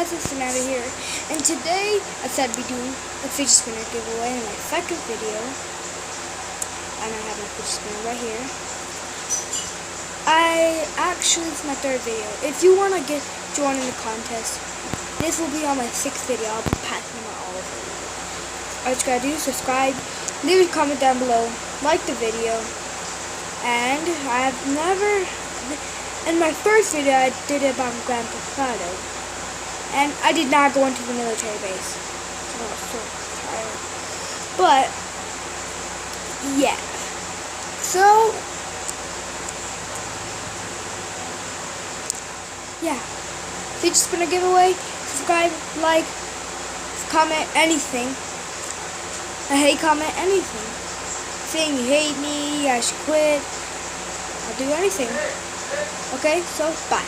guys, it's Fernando here, and today I said I'd be doing a fidget spinner giveaway in my second video, and I have my fidget spinner right here. It's my third video. If you want to join in the contest, this will be on my sixth video. I'll be passing them all over. All you gotta do is subscribe, leave a comment down below, like the video, and in my first video I did it about Grand Theft Auto. And I did not go into the military base. I was so tired. But, yeah. So, yeah. Fidget spinner giveaway. Subscribe, like, comment, anything. I hate comment, anything. Saying you hate me, I should quit. I'll do anything. Okay, so, bye.